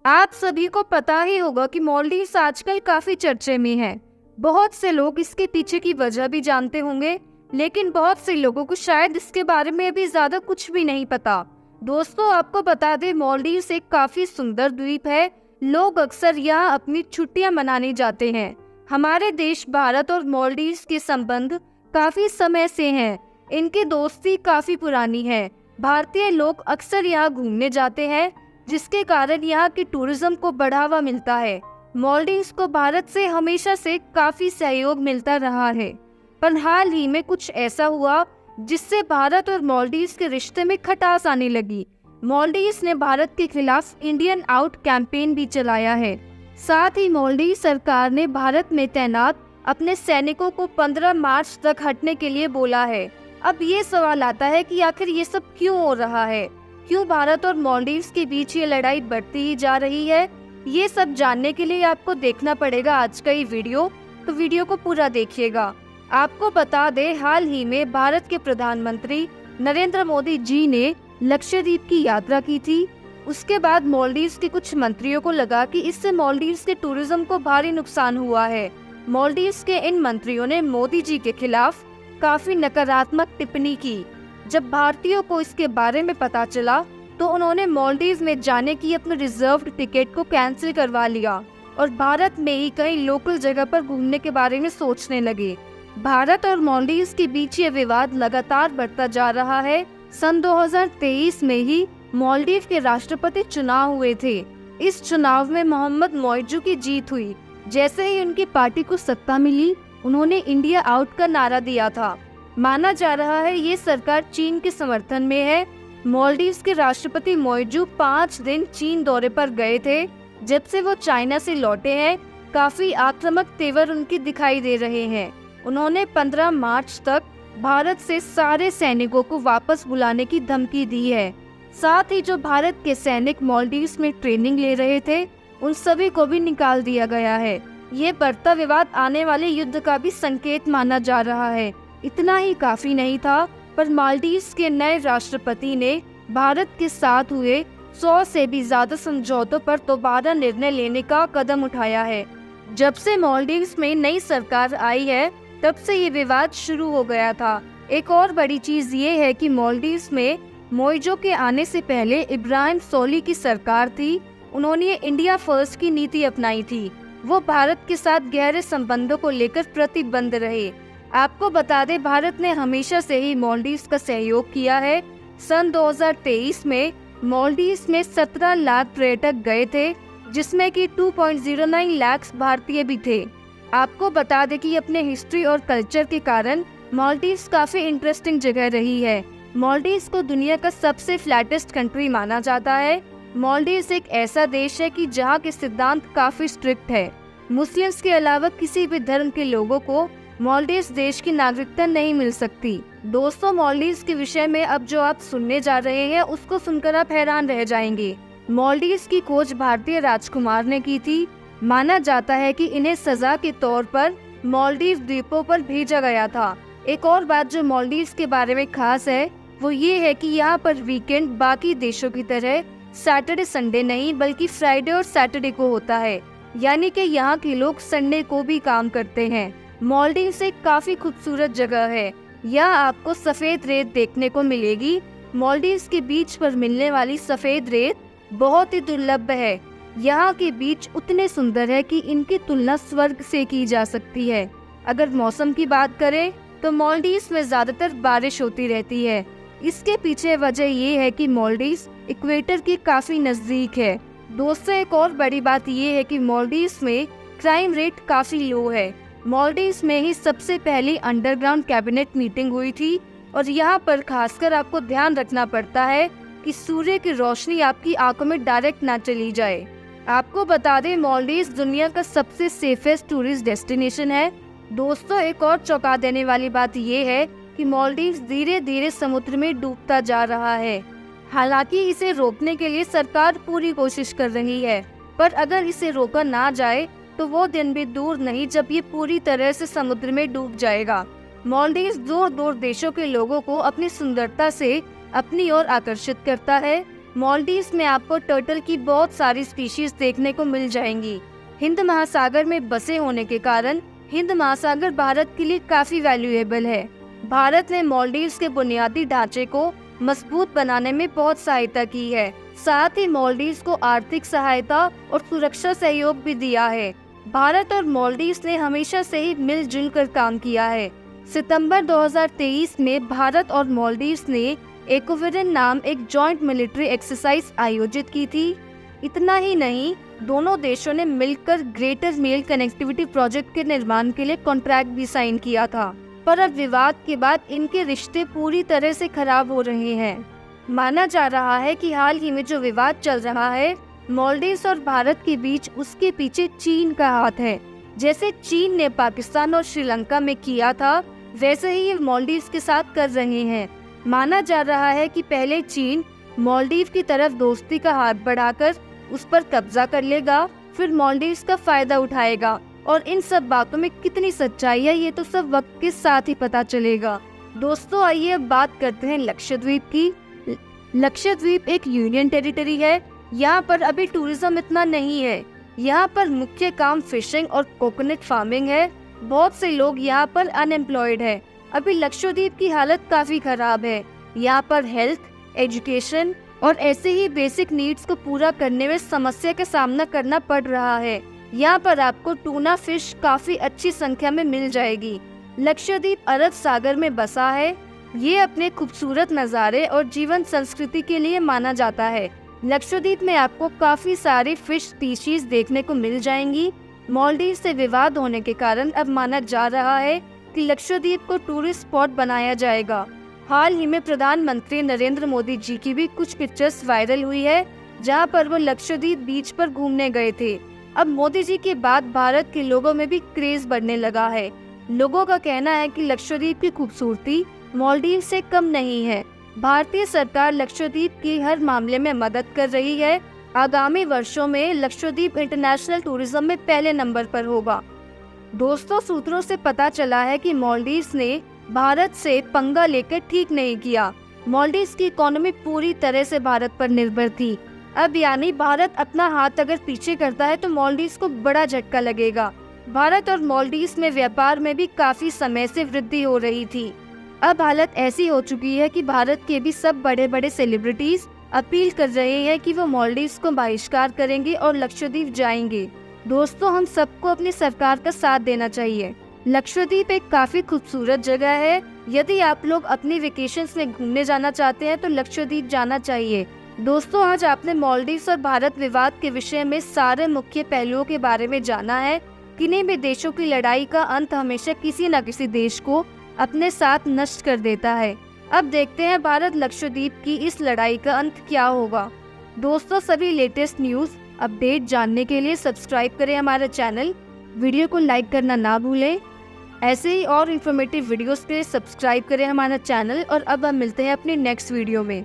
आप सभी को पता ही होगा कि मालदीव्स आजकल काफी चर्चे में है। बहुत से लोग इसके पीछे की वजह भी जानते होंगे, लेकिन बहुत से लोगों को शायद इसके बारे में अभी ज्यादा कुछ भी नहीं पता। दोस्तों, आपको बता दें, मालदीव्स एक काफी सुंदर द्वीप है। लोग अक्सर यहाँ अपनी छुट्टियां मनाने जाते हैं। हमारे देश भारत और मालदीव्स के संबंध काफी समय से हैं। इनकी दोस्ती काफी पुरानी है। भारतीय लोग अक्सर यहाँ घूमने जाते हैं, जिसके कारण यहाँ की टूरिज्म को बढ़ावा मिलता है। मालदीव्स को भारत से हमेशा से काफी सहयोग मिलता रहा है, पर हाल ही में कुछ ऐसा हुआ जिससे भारत और मालदीव्स के रिश्ते में खटास आने लगी। मालदीव्स ने भारत के खिलाफ इंडियन आउट कैंपेन भी चलाया है। साथ ही मालदीव सरकार ने भारत में तैनात अपने सैनिकों को 15 मार्च तक हटने के लिए बोला है। अब ये सवाल आता है कि आखिर ये सब क्यों हो रहा है? क्यों भारत और मालदीव्स के बीच ये लड़ाई बढ़ती ही जा रही है? ये सब जानने के लिए आपको देखना पड़ेगा आज का ये वीडियो, तो वीडियो को पूरा देखिएगा। आपको बता दें, हाल ही में भारत के प्रधानमंत्री नरेंद्र मोदी जी ने लक्षद्वीप की यात्रा की थी। उसके बाद मालदीव्स के कुछ मंत्रियों को लगा कि इससे मालदीव्स के टूरिज्म को भारी नुकसान हुआ है। मालदीव्स के इन मंत्रियों ने मोदी जी के खिलाफ काफी नकारात्मक टिप्पणी की। जब भारतीयों को इसके बारे में पता चला तो उन्होंने मालदीव में जाने की अपने रिजर्व्ड टिकट को कैंसिल करवा लिया और भारत में ही कई लोकल जगह पर घूमने के बारे में सोचने लगे। भारत और मालदीव्स के बीच ये विवाद लगातार बढ़ता जा रहा है। सन 2023 में ही मालदीव के राष्ट्रपति चुनाव हुए थे। इस चुनाव में मोहम्मद मोइजू की जीत हुई। जैसे ही उनकी पार्टी को सत्ता मिली, उन्होंने इंडिया आउट का नारा दिया था। माना जा रहा है ये सरकार चीन के समर्थन में है। मालदीव्स के राष्ट्रपति मोइजू 5 दिन चीन दौरे पर गए थे। जब से वो चाइना से लौटे हैं, काफी आक्रामक तेवर उनके दिखाई दे रहे हैं। उन्होंने 15 मार्च तक भारत से सारे सैनिकों को वापस बुलाने की धमकी दी है। साथ ही जो भारत के सैनिक मालदीव्स में ट्रेनिंग ले रहे थे, उन सभी को भी निकाल दिया गया है। ये बढ़ता विवाद आने वाले युद्ध का भी संकेत माना जा रहा है। इतना ही काफी नहीं था, पर मालदीव्स के नए राष्ट्रपति ने भारत के साथ हुए 100 से भी ज्यादा समझौतों पर दोबारा निर्णय लेने का कदम उठाया है। जब से मालदीव्स में नई सरकार आई है, तब से ये विवाद शुरू हो गया था। एक और बड़ी चीज ये है कि मालदीव्स में मोइजो के आने से पहले इब्राहिम सोली की सरकार थी। उन्होंने इंडिया फर्स्ट की नीति अपनाई थी। वो भारत के साथ गहरे संबंधों को लेकर प्रतिबद्ध रहे। आपको बता दें, भारत ने हमेशा से ही मालदीव्स का सहयोग किया है। सन 2023 में मालदीव्स में 17 लाख पर्यटक गए थे, जिसमें कि 2.09 लाख भारतीय भी थे। आपको बता दें कि अपने हिस्ट्री और कल्चर के कारण मालदीव्स काफी इंटरेस्टिंग जगह रही है। मालदीव्स को दुनिया का सबसे फ्लैटेस्ट कंट्री माना जाता है। मालदीव्स एक ऐसा देश है कि जहाँ के सिद्धांत काफी स्ट्रिक्ट है। मुस्लिम्स के अलावा किसी भी धर्म के लोगों को मालदीव्स देश की नागरिकता नहीं मिल सकती। दोस्तों, मालदीव्स के विषय में अब जो आप सुनने जा रहे हैं, उसको सुनकर आप हैरान रह जाएंगे। मालदीव्स की खोज भारतीय राजकुमार ने की थी। माना जाता है कि इन्हें सजा के तौर पर मालदीव द्वीपों पर भेजा गया था। एक और बात जो मालदीव्स के बारे में खास है, वो ये है कि यहाँ पर वीकेंड बाकी देशों की तरह सैटरडे संडे नहीं, बल्कि फ्राइडे और सैटरडे को होता है। यानी कि यहाँ के लोग संडे को भी काम करते हैं। मालदीव्स एक काफी खूबसूरत जगह है। यहाँ आपको सफेद रेत देखने को मिलेगी। मालदीव्स के बीच पर मिलने वाली सफेद रेत बहुत ही दुर्लभ है। यहाँ के बीच उतने सुंदर है कि इनकी तुलना स्वर्ग से की जा सकती है। अगर मौसम की बात करें तो मालदीव्स में ज्यादातर बारिश होती रहती है। इसके पीछे वजह ये है कि मालदीव्स इक्वेटर के काफी नजदीक है। दोस्तों, एक और बड़ी बात ये है कि मालदीव्स में क्राइम रेट काफी लो है। मालदीव्स में ही सबसे पहली अंडरग्राउंड कैबिनेट मीटिंग हुई थी और यहाँ पर खासकर आपको ध्यान रखना पड़ता है कि सूर्य की रोशनी आपकी आंखों में डायरेक्ट ना चली जाए। आपको बता दें, मालदीव्स दुनिया का सबसे सेफेस्ट टूरिस्ट डेस्टिनेशन है। दोस्तों, एक और चौंका देने वाली बात ये है कि मालदीव्स धीरे धीरे समुद्र में डूबता जा रहा है। हालांकि इसे रोकने के लिए सरकार पूरी कोशिश कर रही है, पर अगर इसे रोका ना जाए तो वो दिन भी दूर नहीं जब ये पूरी तरह से समुद्र में डूब जाएगा। मालदीव्स दूर दूर देशों के लोगों को अपनी सुंदरता से अपनी ओर आकर्षित करता है। मालदीव्स में आपको टर्टल की बहुत सारी स्पीशीज देखने को मिल जाएंगी। हिंद महासागर में बसे होने के कारण हिंद महासागर भारत के लिए काफी वैल्यूएबल है। भारत ने मालदीव्स के बुनियादी ढांचे को मजबूत बनाने में बहुत सहायता की है। साथ ही मालदीव्स को आर्थिक सहायता और सुरक्षा सहयोग भी दिया है। भारत और मालदीव्स ने हमेशा से ही मिलजुल कर काम किया है। सितंबर 2023 में भारत और मालदीव्स ने एक्वेरियन नाम एक जॉइंट मिलिट्री एक्सरसाइज आयोजित की थी। इतना ही नहीं, दोनों देशों ने मिलकर ग्रेटर मेल कनेक्टिविटी प्रोजेक्ट के निर्माण के लिए कॉन्ट्रैक्ट भी साइन किया था। पर अब विवाद के बाद इनके रिश्ते पूरी तरह से खराब हो रहे हैं। माना जा रहा है कि हाल ही में जो विवाद चल रहा है मालदीव्स और भारत के बीच, उसके पीछे चीन का हाथ है। जैसे चीन ने पाकिस्तान और श्रीलंका में किया था, वैसे ही ये मालदीव्स के साथ कर रहे हैं। माना जा रहा है कि पहले चीन मालदीव की तरफ दोस्ती का हाथ बढ़ाकर उस पर कब्जा कर लेगा, फिर मालदीव्स का फायदा उठाएगा। और इन सब बातों में कितनी सच्चाई है ये तो सब वक्त के साथ ही पता चलेगा। दोस्तों, आइए अब बात करते हैं लक्षद्वीप की। लक्षद्वीप एक यूनियन टेरिटरी है। यहाँ पर अभी टूरिज्म इतना नहीं है। यहाँ पर मुख्य काम फिशिंग और कोकोनट फार्मिंग है। बहुत से लोग यहाँ पर अनएम्प्लॉयड है। अभी लक्षद्वीप की हालत काफी खराब है। यहाँ पर हेल्थ, एजुकेशन और ऐसे ही बेसिक नीड्स को पूरा करने में समस्या का सामना करना पड़ रहा है। यहाँ पर आपको टूना फिश काफी अच्छी संख्या में मिल जाएगी। लक्षद्वीप अरब सागर में बसा है। ये अपने खूबसूरत नज़ारे और जीवन संस्कृति के लिए माना जाता है। लक्षद्वीप में आपको काफी सारी फिश स्पीशीज देखने को मिल जाएंगी। मालदीव से विवाद होने के कारण अब माना जा रहा है कि लक्षद्वीप को टूरिस्ट स्पॉट बनाया जाएगा। हाल ही में प्रधानमंत्री नरेंद्र मोदी जी की भी कुछ पिक्चर्स वायरल हुई है, जहां पर वो लक्षद्वीप बीच पर घूमने गए थे। अब मोदी जी के बाद भारत के लोगों में भी क्रेज बढ़ने लगा है। लोगों का कहना है कि लक्षद्वीप की खूबसूरती मालदीव से कम नहीं है। भारतीय सरकार लक्षद्वीप की हर मामले में मदद कर रही है। आगामी वर्षों में लक्षद्वीप इंटरनेशनल टूरिज्म में पहले नंबर पर होगा। दोस्तों, सूत्रों से पता चला है कि मालदीव्स ने भारत से पंगा लेकर ठीक नहीं किया। मालदीव्स की इकोनॉमी पूरी तरह से भारत पर निर्भर थी। अब यानी भारत अपना हाथ अगर पीछे करता है तो मालदीव्स को बड़ा झटका लगेगा। भारत और मालदीव्स में व्यापार में भी काफी समय से वृद्धि हो रही थी। अब हालत ऐसी हो चुकी है कि भारत के भी सब बड़े बड़े सेलिब्रिटीज अपील कर रहे हैं कि वो मालदीव्स को बहिष्कार करेंगे और लक्षद्वीप जाएंगे। दोस्तों, हम सबको अपनी सरकार का साथ देना चाहिए। लक्षद्वीप एक काफी खूबसूरत जगह है। यदि आप लोग अपनी वेकेशंस में घूमने जाना चाहते हैं तो लक्षद्वीप जाना चाहिए। दोस्तों, आज आपने मालदीव्स और भारत विवाद के विषय में सारे मुख्य पहलुओं के बारे में जाना है। किन्हीं भी देशों की लड़ाई का अंत हमेशा किसी न किसी देश को अपने साथ नष्ट कर देता है। अब देखते हैं भारत लक्षद्वीप की इस लड़ाई का अंत क्या होगा। दोस्तों, सभी लेटेस्ट न्यूज़ अपडेट जानने के लिए सब्सक्राइब करें हमारा चैनल। वीडियो को लाइक करना ना भूलें। ऐसे ही और इन्फॉर्मेटिव वीडियोस के लिए सब्सक्राइब करें हमारा चैनल। और अब हम मिलते हैं अपने नेक्स्ट वीडियो में।